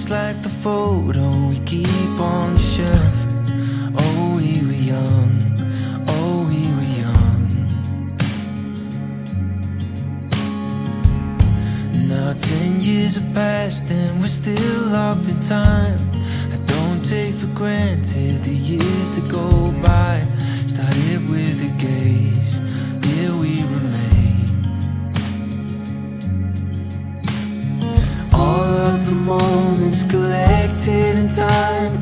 just like the photo we keep on the shelf. Oh, we were young, oh, we were young. Now 10 years have passed and we're still locked in time. I don't take for granted the years that go by. Started with a gaze, here we remain. All of the moments collected in time,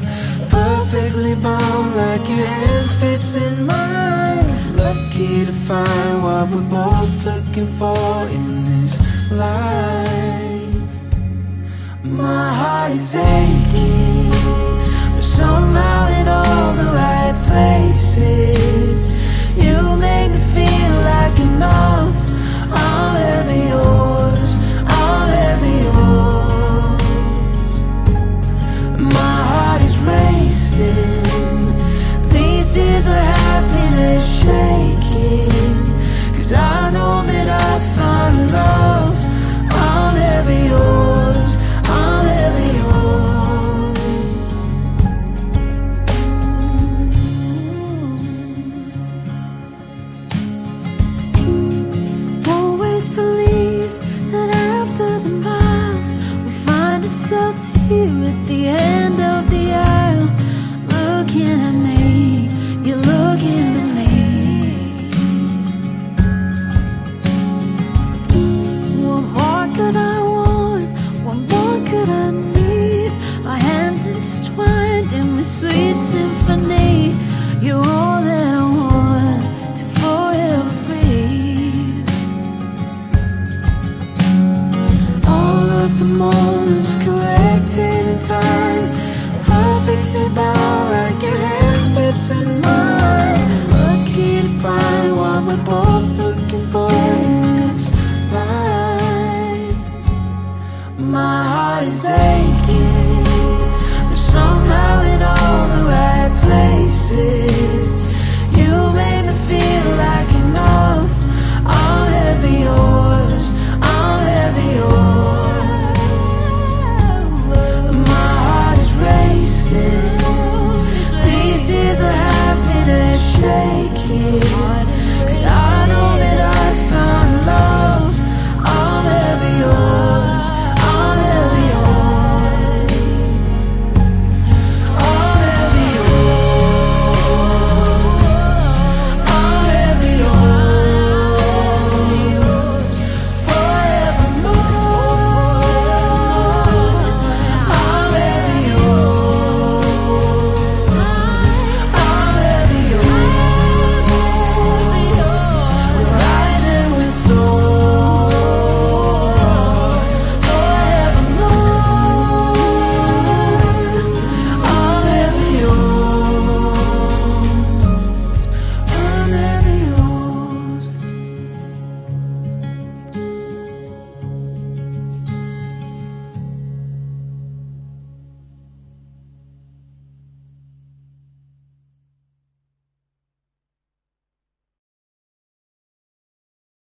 perfectly bound like your hand fits in mine. Lucky to find what we're both looking for in this life. My heart is aching, but somehow in all the right places. You make me feel like enough. I'm ever yours, I'm ever yours. My heart is racing, these tears of happiness shaking, 'cause I know that I found love. I'm ever yours, I'm ever yours. Always believed that after the miles we find ourselves here at the end of the aisle. Looking at me, you're looking at me. What more could I want? What more could I need? Our hands intertwined in this sweet symphony. You're all that I want to forever breathe. All of the moments collected in time, perfectly bound like your hand fits in mine. Lucky to find what we're both looking for in this life. My heart is aching, but somehow in all the right places.